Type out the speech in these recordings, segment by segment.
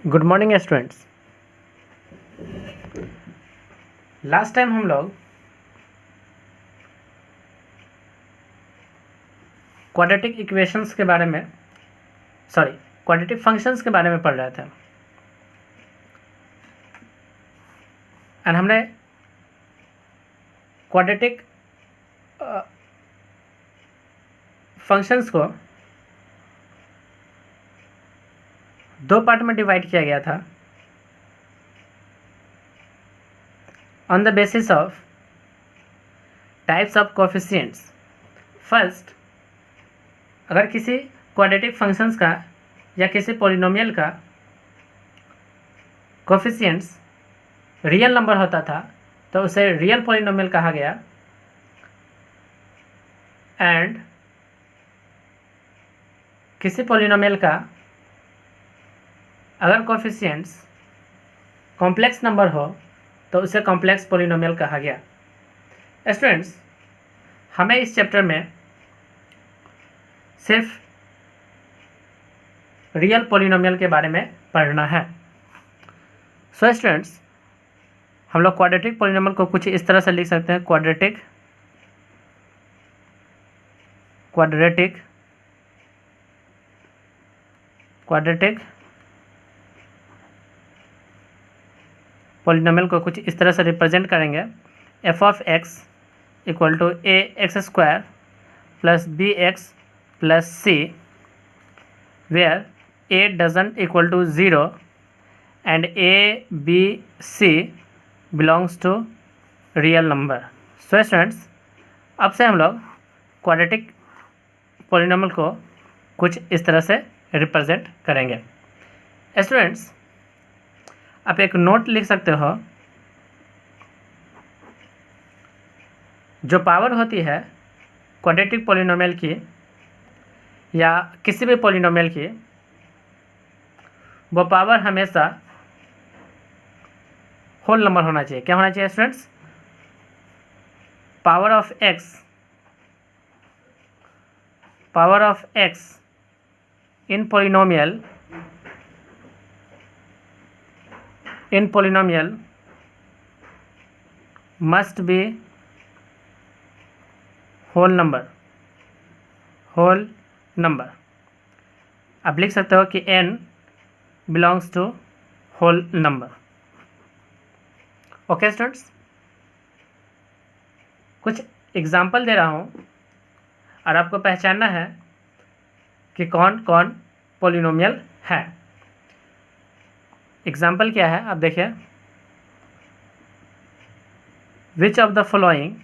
Good morning students. Last time हम लोग quadratic equations के बारे में क्वाड्रेटिक फंक्शंस के बारे में पढ़ रहे थे एंड हमने क्वाड्रेटिक फंक्शंस को दो पार्ट में डिवाइड किया गया था on the basis of types of coefficients. First, अगर किसी क्वाड्रेटिक फंक्शंस का या किसी पॉलिनोमियल का कोफिशिएंट्स रियल नंबर होता था तो उसे रियल पॉलिनोमियल कहा गया, एंड किसी पॉलिनोमियल का अगर कोफिशिएंट्स कॉम्प्लेक्स नंबर हो तो उसे कॉम्प्लेक्स पॉलिनोमियल कहा गया। स्टूडेंट्स, हमें इस चैप्टर में सिर्फ रियल पॉलिनोमियल के बारे में पढ़ना है। सो स्टूडेंट्स, हम लोग क्वाड्रेटिक पॉलिनोमियल को कुछ इस तरह से लिख सकते हैं। क्वाड्रेटिक पॉलिनोमियल को कुछ इस तरह से रिप्रेजेंट करेंगे। F of x equal to a x square plus b x plus c, where a doesn't equal to 0 and a b c belongs to real number. So students, अब से हम लोग क्वाड्रेटिक पॉलिनोमियल को कुछ इस तरह से रिप्रेजेंट करेंगे। स्टूडेंट्स, आप एक नोट लिख सकते हो। जो पावर होती है क्वाड्रेटिक पॉलिनोमियल की या किसी भी पॉलिनोमियल की, वो पावर हमेशा होल नंबर होना चाहिए। क्या होना चाहिए students? Power of x in polynomial must be whole number। आप लिख सकते हो कि n belongs to whole number। Okay students, कुछ एग्जाम्पल दे रहा हूँ और आपको पहचानना है कि कौन कौन पॉलिनोमियल है। एग्जाम्पल क्या है आप देखिए। Which of the following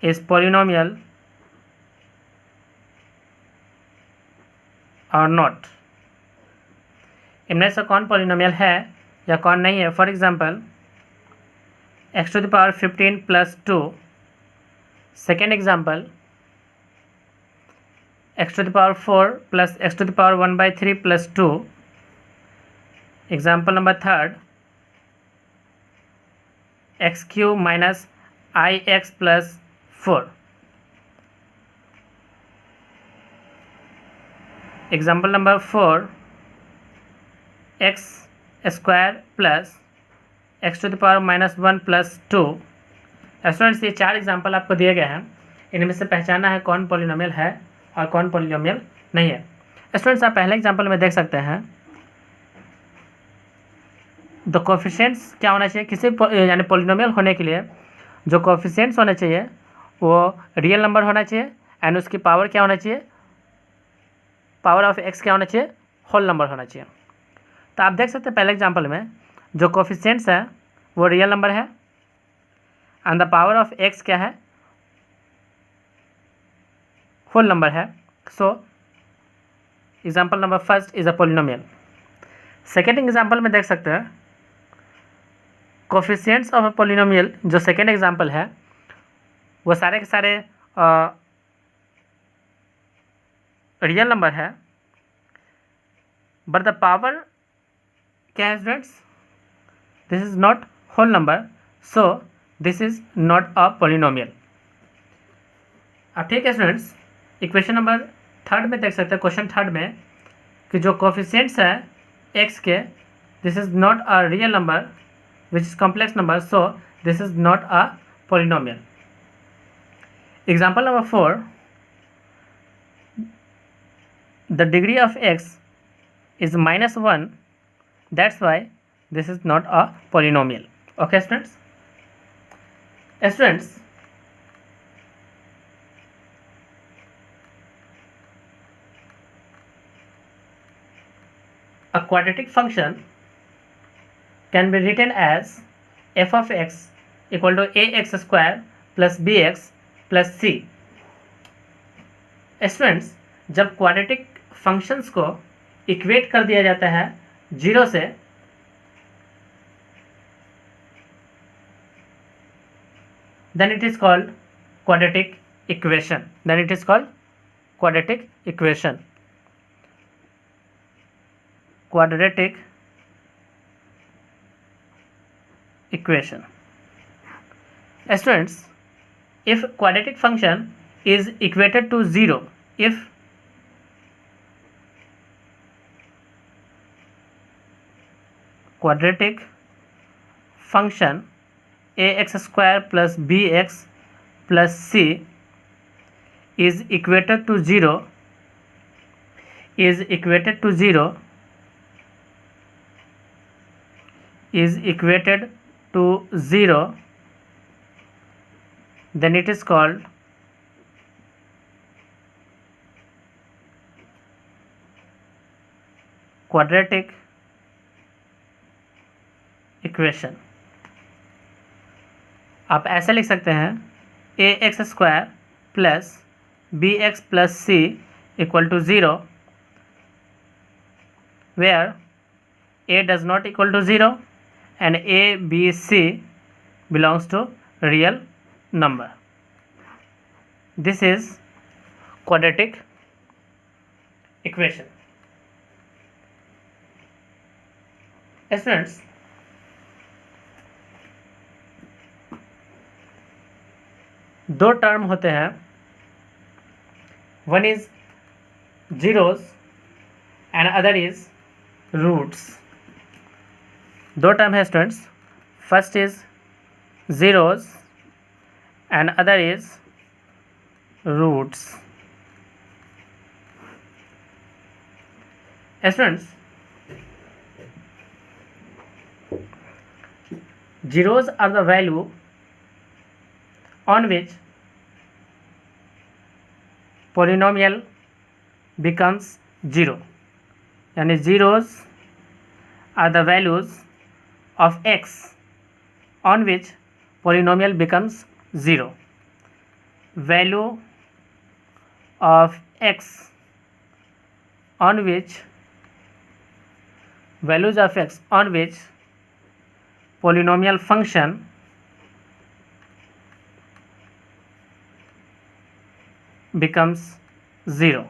is polynomial और नॉट। इनमें से कौन पॉलिनोमियल है या कौन नहीं है। For example, x to the power 15 plus 2। Second example, x to the power 4 plus x to the power 1/3 plus 2। Example number third, x cube minus ix plus 4। Example number 4, x square plus x to the power -1 plus 2। Students, ये 4 example आपको दिए गए हैं। इनमें से पहचानना है कौन पॉलिनोमियल है और कौन पॉलिनोमियल नहीं है। स्टूडेंट्स, आप पहले एग्जांपल में देख सकते हैं द कोफिशिएंट्स क्या होना चाहिए किसी यानी पॉलिनोमियल होने के लिए। जो कोफिशिएंट्स होने चाहिए वो रियल नंबर होना चाहिए एंड उसकी पावर क्या होना चाहिए, पावर ऑफ एक्स क्या होना चाहिए, होल नंबर होना चाहिए। तो आप देख सकते हैं पहले एग्जाम्पल में जो कोफिशिएंट्स है वो रियल नंबर है and the power of x क्या है, होल नंबर है। So example number first is a polynomial. Second example में देख सकते हैं कोफिशिएंट्स ऑफ अ पॉलिनोमियल, जो सेकेंड एग्जाम्पल है वो सारे के सारे रियल नंबर है, बट द पावर क्या है students, this is not whole number, so this is not a polynomial. अब ठीक है स्टूडेंट्स, इक्वेशन नंबर थर्ड में देख सकते हैं, क्वेश्चन थर्ड में कि जो कोफिशिएंट्स है एक्स के, this is not a real number which is complex number, so this is not a polynomial. Example number 4, the degree of x is -1, that's why this is not a polynomial. Okay students, a quadratic function can be written as f of x equal to ax square plus bx plus c. Students, जब quadratic functions को equate कर दिया जाता है zero से, then it is called quadratic equation. Quadratic equation. Students, if quadratic function is equated to zero, if quadratic function ax square plus bx plus c is equated to zero, then it is called quadratic equation. आप ऐसे लिख सकते हैं a x square plus b x plus c equal to zero, where a does not equal to zero and a b c belongs to real number. This is quadratic equation. Students, दो term होते हैं, one is zeros and other is roots. दो term है students, first is zeros and other is roots. Students, zeros are the value on which polynomial becomes zero. यानी zeros are the values of x on which polynomial becomes zero. Value of x on which polynomial function becomes zero.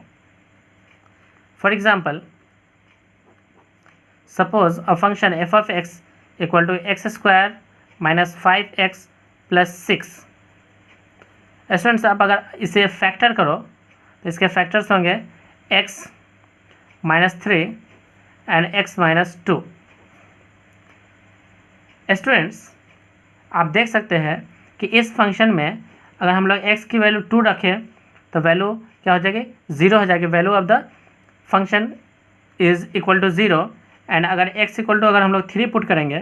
For example, suppose a function f of x equal to x square minus 5x plus 6. Students, आप अगर इसे factor करो तो इसके factors होंगे x minus 3 and x minus 2. Students, आप देख सकते हैं कि इस फंक्शन में अगर हम लोग x की वैल्यू 2 रखें तो वैल्यू क्या हो जाएगी, ज़ीरो हो जाएगी. Value of the function is equal to zero and अगर x इक्वल टू अगर हम लोग 3 पुट करेंगे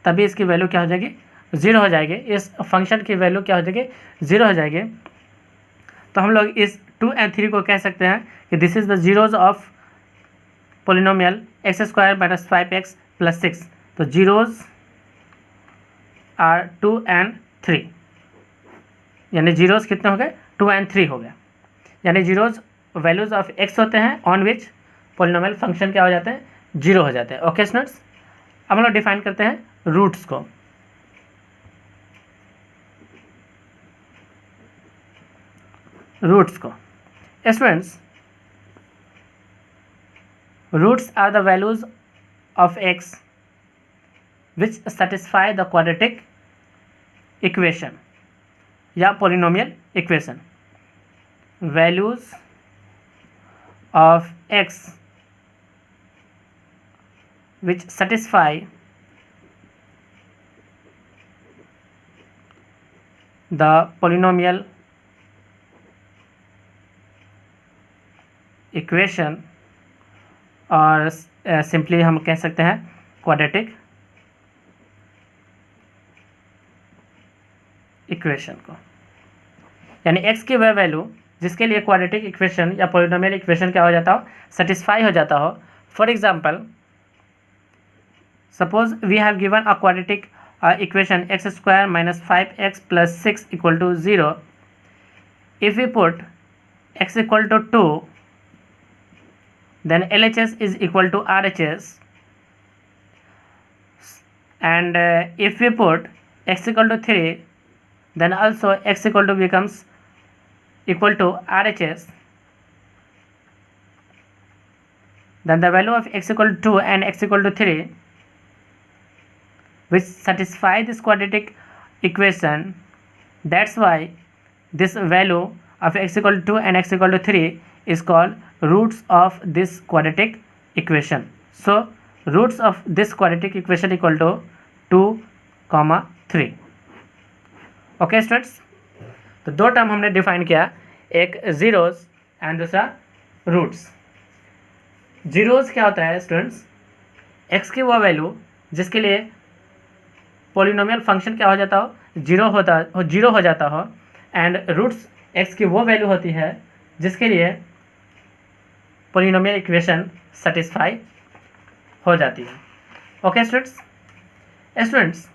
तभी इसकी वैल्यू क्या हो जाएगी, ज़ीरो हो जाएगी. इस फंक्शन की वैल्यू क्या हो जाएगी, ज़ीरो हो जाएगी. तो हम लोग इस 2 and 3 को कह सकते हैं कि this is the zeros of polynomial x square minus 5x plus 6. तो जीरोज़ आर 2 and 3, यानी जीरोज़ कितने हो गए, 2 and 3 हो गए. यानी जीरोज़ वैल्यूज़ ऑफ एक्स होते हैं ऑन विच पोलिनोमियल फंक्शन क्या हो जाते हैं, जीरो हो जाते हैं. ओके स्टूडेंट्स, अब हम लोग डिफाइन करते हैं रूट्स को. Students, roots are the values of x which satisfy the quadratic equation या polynomial equation. Values of x which satisfy the polynomial equation और सिंपली हम कह सकते हैं क्वाड्रेटिक इक्वेशन को, यानी x की वह वैल्यू जिसके लिए क्वाड्रेटिक इक्वेशन या पॉलिनोमियल इक्वेशन क्या हो जाता हो, सेटिस्फाई हो जाता हो। For example, suppose we have given a quadratic equation x square minus 5x plus 6 equal to 0. If we put x equal to 2, then LHS is equal to RHS, and if we put x equal to 3, then also x equal to becomes equal to RHS. Then the value of x equal to 2 and x equal to 3 which satisfy this quadratic equation. That's why this value of x equal to 2 and x equal to 3 is called roots of this quadratic equation. So roots of this quadratic equation equal to 2, 3. Okay students, तो दो term हमने define किया, एक zeros and दूसरा roots. Zeros क्या होता है students? X की वो वैल्यू जिसके लिए पॉलिनोमियल फंक्शन क्या हो जाता हो, जीरो हो जाता हो, एंड रूट्स एक्स की वो वैल्यू होती है जिसके लिए पॉलिनोमियल इक्वेशन सेटिस्फाई हो जाती है। ओके स्टूडेंट्स,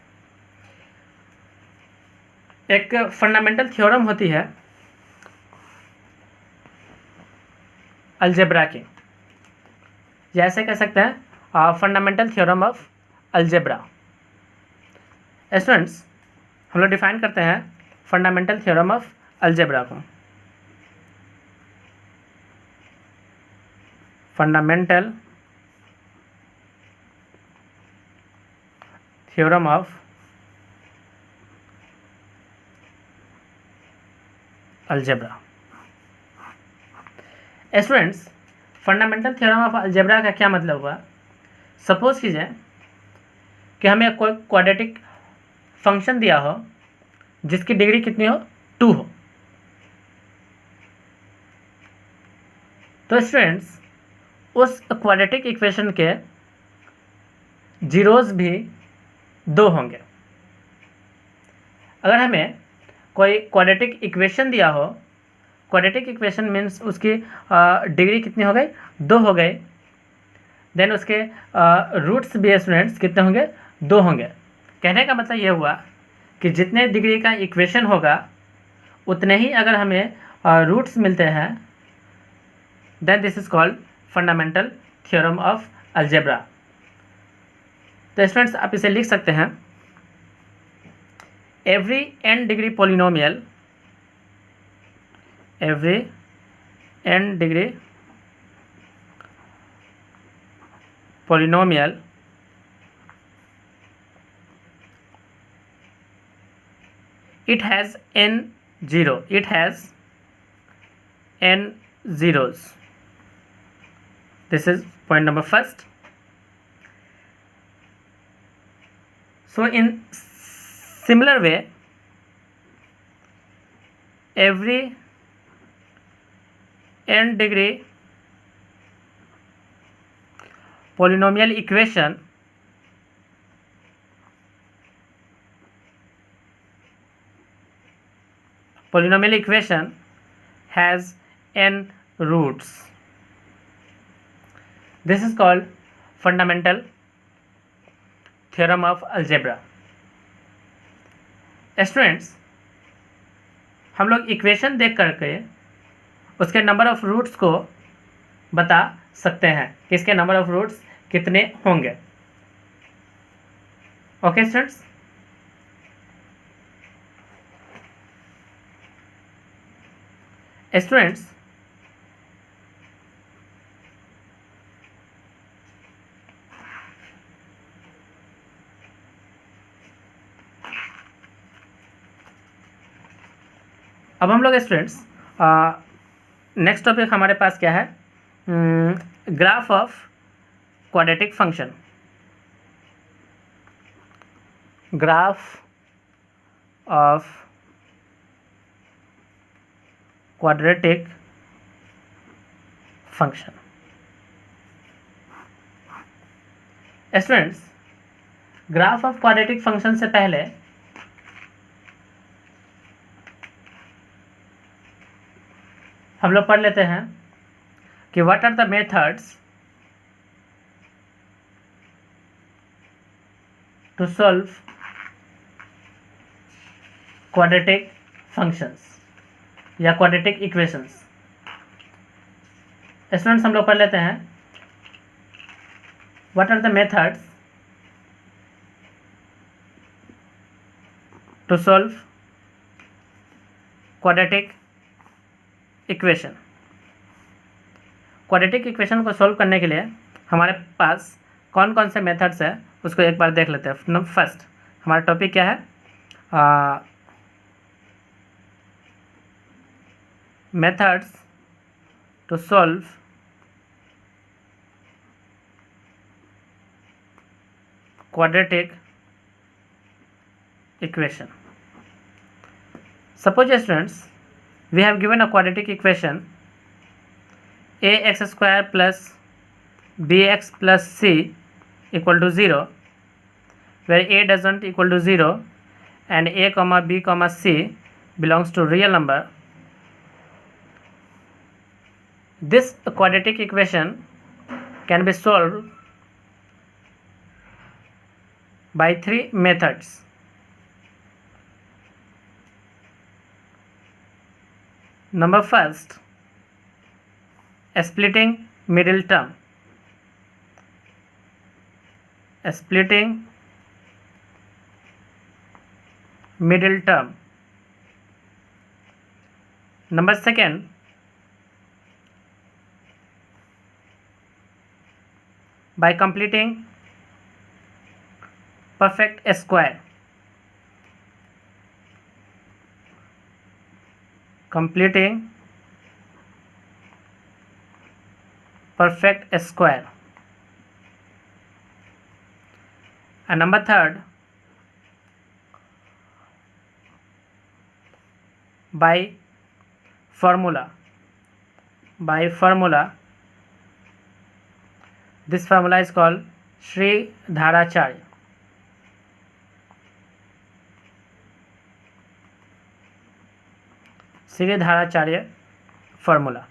एक फंडामेंटल थ्योरम होती है अलजेब्रा की, या ऐसे कह सकते हैं fundamental theorem of algebra. Students, हम लोग डिफाइन करते हैं फंडामेंटल थ्योरम ऑफ अलजेब्रा को। Fundamental theorem of algebra. Students, fundamental theorem of algebra का क्या मतलब हुआ? सपोज कीजिए कि हमें कोई क्वाड्रेटिक फंक्शन दिया हो जिसकी डिग्री कितनी हो, 2 हो। तो स्टूडेंट्स, उस क्वाड्रेटिक इक्वेशन के जीरोस भी 2 होंगे। अगर हमें कोई क्वाड्रेटिक इक्वेशन दिया हो, क्वाड्रेटिक इक्वेशन मीन्स उसकी डिग्री कितनी हो गई, 2 हो गई, देन उसके रूट्स भी स्टूडेंट्स कितने होंगे, 2 होंगे। कहने का मतलब ये हुआ कि जितने डिग्री का इक्वेशन होगा उतने ही अगर हमें रूट्स मिलते हैं, then this is called fundamental theorem of algebra. तो स्टूडेंट्स, आप इसे लिख सकते हैं, every n degree polynomial, every n degree polynomial it has n zeros. This is point number first. So in similar way, every n degree polynomial equation has n roots. This is called fundamental theorem of algebra. Students, हम लोग equation देख करके उसके number of roots को बता सकते हैं कि इसके नंबर ऑफ रूट्स कितने होंगे। ओके स्टूडेंट्स, अब हम लोग स्टूडेंट्स नेक्स्ट टॉपिक हमारे पास क्या है, graph of quadratic function, graph of quadratic function. Students, graph of quadratic function से पहले हम लोग पढ़ लेते हैं कि what are the methods to solve quadratic functions या क्वाड्रेटिक इक्वेशंस। स्टूडेंट्स, हम लोग पढ़ लेते हैं what are the methods to solve quadratic equation. Quadratic equation को सॉल्व करने के लिए हमारे पास कौन कौन से मेथड्स है उसको एक बार देख लेते हैं। फर्स्ट हमारा टॉपिक क्या है? Methods to solve quadratic equation. Suppose students, we have given a quadratic equation ax square plus bx plus c equal to 0, where a doesn't equal to 0 and a comma b comma c belongs to real number. This quadratic equation can be solved by three methods. Number first, splitting middle term. Splitting middle term. Number second, by completing perfect square. Completing perfect square. And number third, by formula. By formula. This formula is called Sridharacharya. Shridharacharya formula.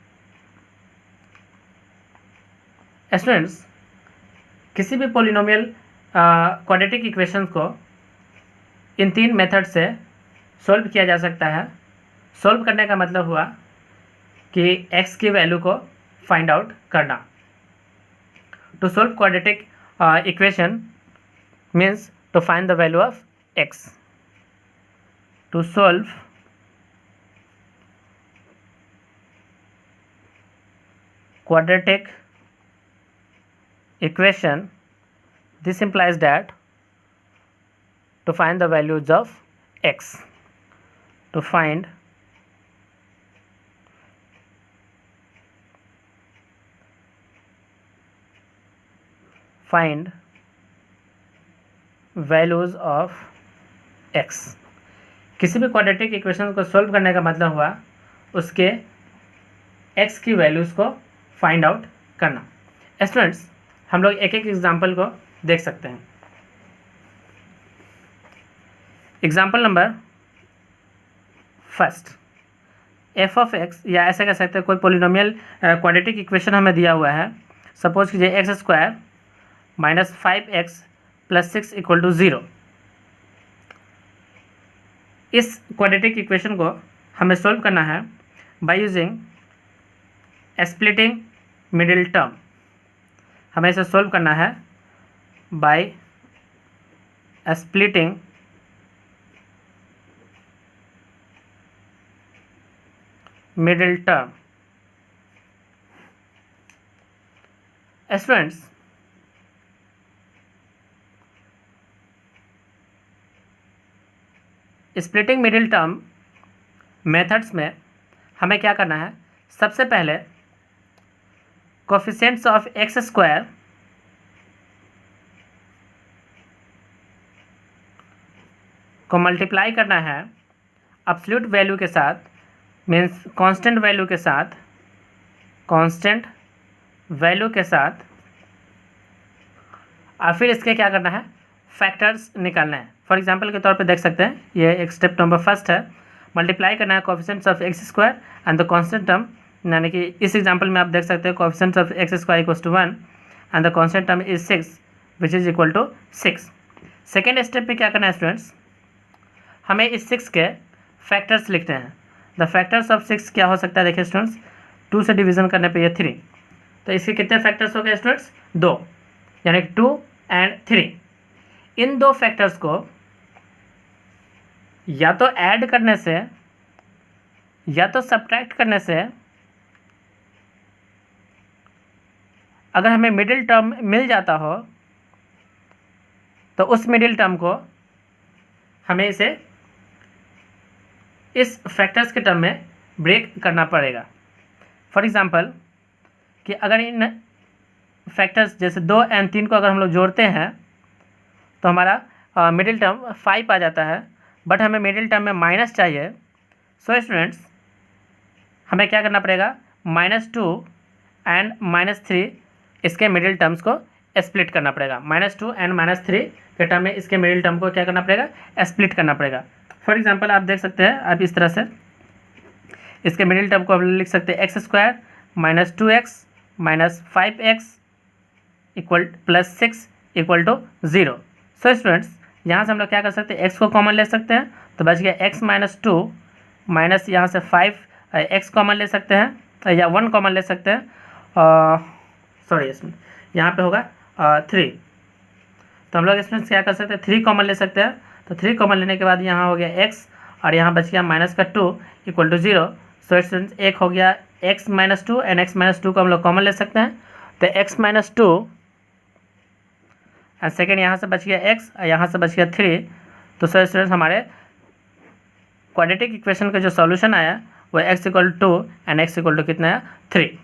Students, किसी भी polynomial quadratic equation को इन तीन method से solve किया जा सकता है। Solve करने का मतलब हुआ कि x की वैल्यू को फाइंड आउट करना। To solve quadratic equation means to find the value of x। To solve quadratic equation, this implies that to find the values of x, to find values of x। किसी भी quadratic equation को solve करने का मतलब हुआ उसके x की values को फाइंड आउट करना। स्टूडेंट्स, हम लोग एक एक एग्जाम्पल को देख सकते हैं। Example number first, F of x, या ऐसे कह सकते हैं कोई पॉलिनोमियल क्वाड्रेटिक इक्वेशन हमें दिया हुआ है। सपोज कीजिए x square minus 5x plus 6 equal to 0। इस क्वाड्रेटिक इक्वेशन को हमें सॉल्व करना है by using splitting middle term. हमें इसे सॉल्व करना है by splitting middle term. Students, splitting middle term methods में हमें क्या करना है? सबसे पहले कोफिशिएंट्स ऑफ एक्स स्क्वायर को मल्टीप्लाई करना है एब्सोल्यूट वैल्यू के साथ, मीन्स कांस्टेंट वैल्यू के साथ, कांस्टेंट वैल्यू के साथ, और फिर इसके क्या करना है, फैक्टर्स निकालना है। फॉर एग्जांपल के तौर पे देख सकते हैं, ये एक स्टेप नंबर फर्स्ट है, मल्टीप्लाई करना है coefficients of x square and the constant term, यानी कि इस एग्जांपल में आप देख सकते हैं coefficients of x square equals to 1 and the constant term is 6 which is equal to 6। Second step में क्या करना है स्टूडेंट्स, हमें इस 6 के फैक्टर्स लिखते हैं। द फैक्टर्स ऑफ 6 क्या हो सकता है, देखिए स्टूडेंट्स, 2 से डिवीजन करने पे ये 3, तो इसके कितने फैक्टर्स हो गए स्टूडेंट्स, 2, यानी 2 एंड 3। इन दो फैक्टर्स को या तो ऐड करने से या तो सब्ट्रैक्ट करने से अगर हमें मिडिल टर्म मिल जाता हो तो उस मिडिल टर्म को हमें इसे इस फैक्टर्स के टर्म में ब्रेक करना पड़ेगा। फॉर एग्जांपल कि अगर इन फैक्टर्स जैसे 2 एंड 3 को अगर हम लोग जोड़ते हैं तो हमारा मिडिल टर्म 5 आ जाता है, बट हमें मिडिल टर्म में माइनस चाहिए। सो स्टूडेंट्स हमें क्या करना पड़ेगा, -2 एंड -3 इसके मिडिल टर्म्स को स्प्लिट करना पड़ेगा। -2 एंड -3 के टर्म में इसके मिडिल टर्म को क्या करना पड़ेगा, स्प्लिट करना पड़ेगा। फॉर एग्जांपल आप देख सकते हैं, आप इस तरह से इसके मिडिल टर्म को हम लिख सकते हैं x² -2x -5x equal +6 equal to 0। So students यहाँ से हम लोग क्या कर सकते हैं, x को कॉमन ले सकते हैं, तो बच गया x -2 माइनस यहाँ से 5 x कॉमन ले सकते हैं या 1 कॉमन ले सकते हैं, सॉरी इसमें यहाँ पे होगा 3, तो हम लोग इसमें क्या कर सकते हैं, 3 कॉमन ले सकते हैं। तो 3 कॉमन लेने के बाद यहाँ हो गया x और यहाँ बच गया -2 इक्वल टू 0। सो स्टूडेंट्स एक हो गया x -2 एंड x -2 को हम लोग कॉमन ले सकते हैं, तो x -2 एंड सेकेंड यहाँ से बच गया x और यहाँ से बच गया 3। तो सो स्टूडेंट्स हमारे क्वाड्रेटिक इक्वेशन का जो सॉल्यूशन आया वो x equal to and x equal to कितना है, 3।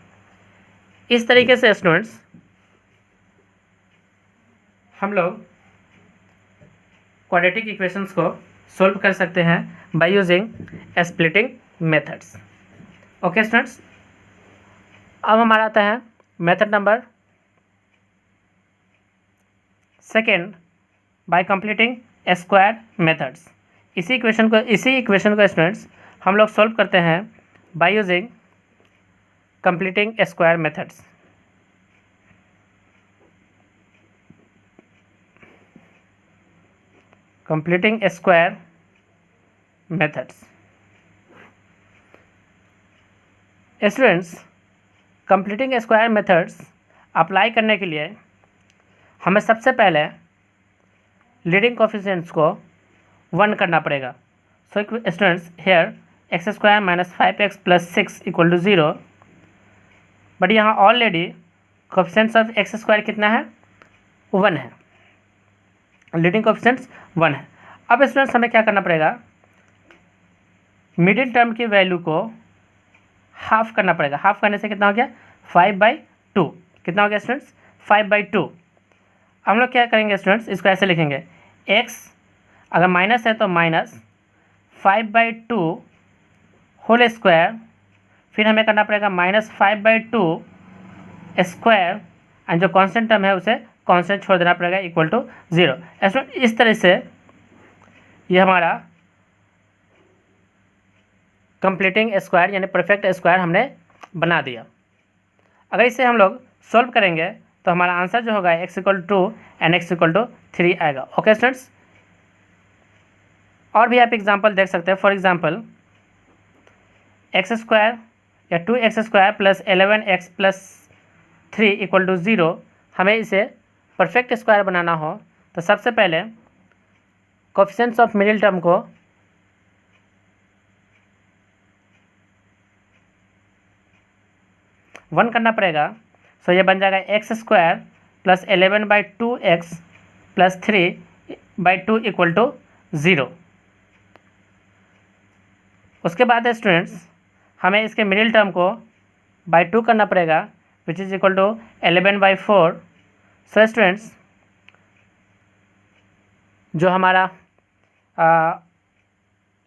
इस तरीके से स्टूडेंट्स हम लोग क्वाड्रेटिक इक्वेशंस को सोल्व कर सकते हैं bye using splitting methods. Okay students, अब हमारा आता है method number second by completing square methods. इसी इक्वेशन को स्टूडेंट्स हम लोग सोल्व करते हैं by using completing square methods. Completing square methods students, completing square methods apply करने के लिए हमें सबसे पहले लीडिंग कोफिशिएंट्स को 1 करना पड़ेगा। So students here x² -5x + 6 equal to 0, but यहाँ ऑलरेडी कोफिशिएंट्स ऑफ x² कितना है, 1 है, लीडिंग कोफिशिएंट्स 1 है। अब स्टूडेंट्स हमें क्या करना पड़ेगा, मिडिल टर्म की वैल्यू को हाफ करना पड़ेगा। हाफ करने से कितना हो गया, 5/2। कितना हो गया स्टूडेंट्स, 5/2। हम लोग क्या करेंगे स्टूडेंट्स, इसको ऐसे लिखेंगे, x अगर माइनस है तो -5/2 होल स्क्वायर, फिर हमें करना पड़ेगा -5/2 स्क्वायर एंड जो कांस्टेंट टर्म है उसे कांस्टेंट छोड़ देना पड़ेगा इक्वल टू 0। इस तरह से ये हमारा कंप्लीटिंग स्क्वायर यानी परफेक्ट स्क्वायर हमने बना दिया। अगर इसे हम लोग सॉल्व करेंगे तो हमारा आंसर जो होगा x equal to and x equal to 3 आएगा। ओके स्टूडेंट्स, और भी आप एग्जांपल देख सकते हैं। फॉर एग्जांपल x² या 2x² + 11x + 3 इक्वल टू 0, हमें इसे परफेक्ट स्क्वायर बनाना हो तो सबसे पहले कोफिशिएंट्स ऑफ मिडिल टर्म को वन करना पड़ेगा। सो ये बन जाएगा x² + 11/2x + 3/2 इक्वल टू 0। उसके बाद स्टूडेंट्स हमें इसके मिडिल टर्म को बाय 2 करना पड़ेगा, which is equal to 11/4। So students जो हमारा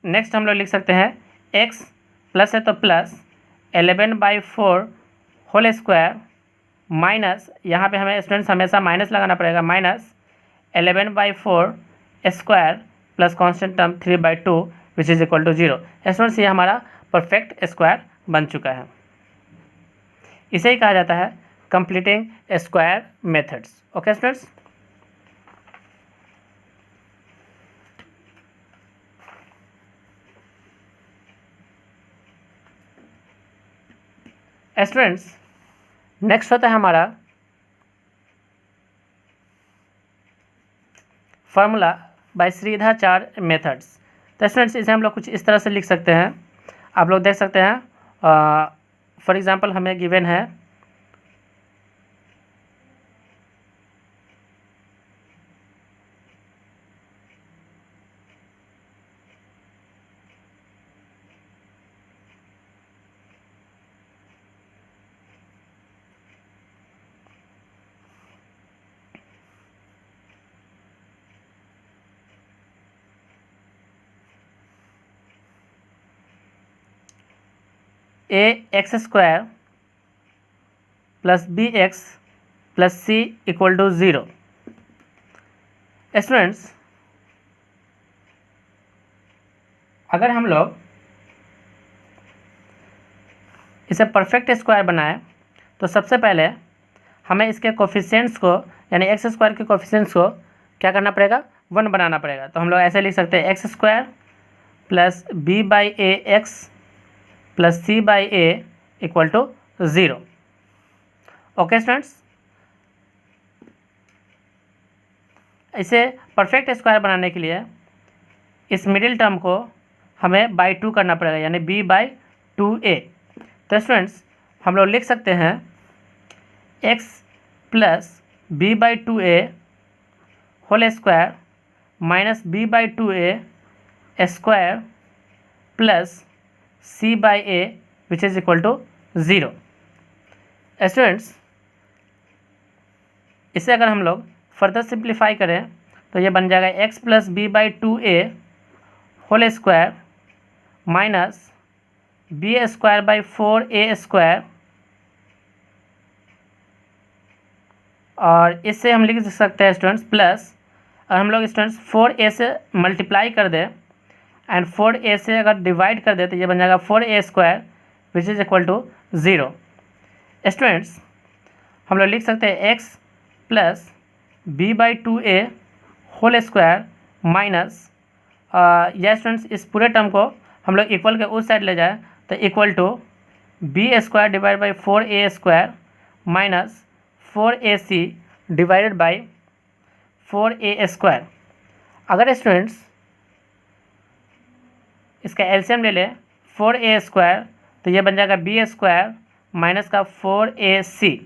नेक्स्ट हम लोग लिख सकते हैं x प्लस है तो प्लस 11/4 होल स्क्वायर माइनस, यहाँ पे हमें स्टूडेंट्स हमेशा माइनस लगाना पड़ेगा, minus 11/4 square plus constant term 3/2 which is equal to 0। Students ये हमारा परफेक्ट स्क्वायर बन चुका है। इसे ही कहा जाता है completing square methods. Okay students, students next होता है हमारा फार्मूला बाय श्रीधराचार्य मेथड्स। तो स्टूडेंट्स इसे हम लोग कुछ इस तरह से लिख सकते हैं, आप लोग देख सकते हैं। फॉर एग्जांपल हमें गिवन है ax² plus bx plus c equal to 0। Students अगर हम लोग इसे परफेक्ट स्क्वायर बनाएं तो सबसे पहले हमें इसके कोफिशिएंट्स को यानी x² के कोफिशिएंट्स को क्या करना पड़ेगा, 1 बनाना पड़ेगा। तो हम लोग ऐसे लिख सकते हैं x² plus b/ax plus c/a equal to 0। Okay students, इसे परफेक्ट स्क्वायर बनाने के लिए इस मिडिल टर्म को हमें बाई 2 करना पड़ेगा, यानी b/2a। तो स्टूडेंट्स हम लोग लिख सकते हैं x plus b/2a whole square minus b/2a square plus c/a which is equal to 0। Students इसे अगर हम लोग फर्दर सिंप्लीफाई करें तो ये बन जाएगा x plus b/2a whole square minus b²/4a², और इससे हम लिख सकते हैं स्टूडेंट्स प्लस, और हम लोग स्टूडेंट्स 4a से मल्टीप्लाई कर दें एंड 4a से अगर डिवाइड कर दें तो ये बन जाएगा 4a² which is equal to 0। Students हम लोग लिख सकते हैं x plus b/2a whole square minus, या स्टूडेंट्स इस पूरे टर्म को हम लोग इक्वल के उस साइड ले जाए तो equal to b² divide by 4a² minus 4ac divided by 4a²। अगर स्टूडेंट्स इसका एलसीएम ले लें 4a² तो ये बन जाएगा b² माइनस का 4ac।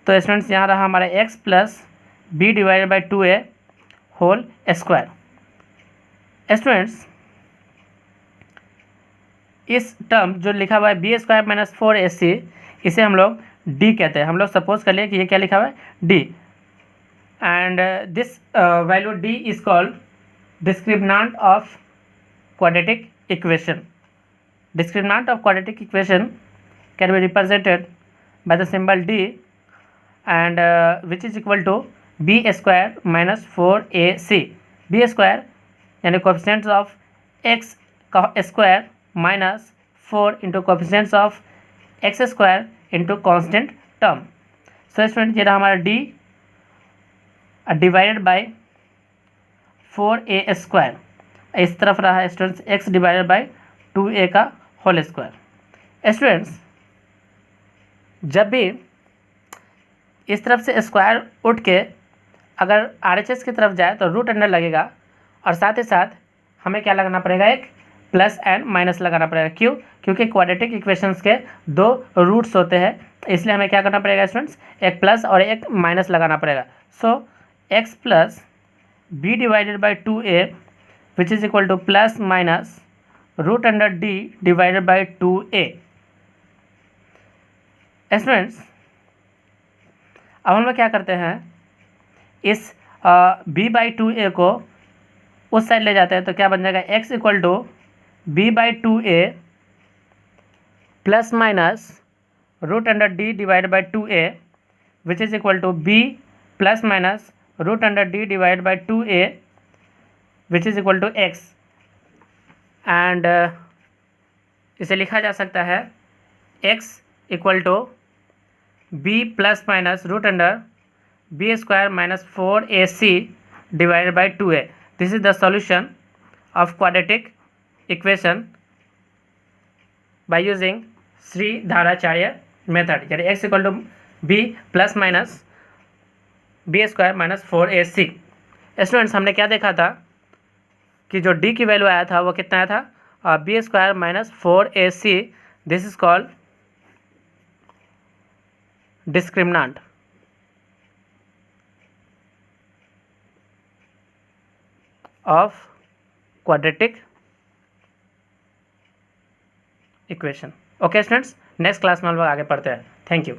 तो स्टूडेंट्स यहाँ रहा हमारा x plus b divided by 2a whole square. Students इस टर्म जो लिखा हुआ है b² माइनस 4ac इसे हम लोग d कहते हैं। हम लोग सपोज कर लिए कि ये क्या लिखा हुआ है d, and this value d is called discriminant of quadratic equation. Discriminant of quadratic equation can be represented by the symbol d and which is equal to b² minus 4ac। b² यानी coefficients of x का square minus 4 into coefficients of x² into constant term. So student ये रहा हमारा d divided by 4a², इस तरफ रहा students x divided by 2a का whole square. Students जब भी इस तरफ से स्क्वायर उठ के अगर RHS की तरफ जाए तो रूट अंडर लगेगा, और साथ ही साथ हमें क्या लगाना पड़ेगा, एक प्लस एंड माइनस लगाना पड़ेगा। क्यों? क्योंकि क्वाड्रेटिक इक्वेशंस के 2 रूट्स होते हैं, इसलिए हमें क्या करना पड़ेगा स्टूडेंट्स, एक प्लस और एक माइनस लगाना पड़ेगा। So x plus b divided by 2a which is equal to plus minus root under d divided by 2a। Students अब हम लोग क्या करते हैं, इस b/2a को उस साइड ले जाते हैं, तो क्या बन जाएगा, x equal to b/2a plus minus √d divide by 2a which is equal to b plus minus √d divide by 2a which is equal to x। And इसे लिखा जा सकता है x equal to b plus minus √b² minus 4ac divided by 2a। This is the solution of quadratic equation by using Sridharacharya method, यानी x equal to b plus minus b² minus 4ac। Students हमने क्या देखा था कि जो d की value आया था वो कितना आया था, b² minus 4ac। This is called discriminant of quadratic equation. Okay students, next class में हम लोग आगे पढ़ते हैं। Thank you.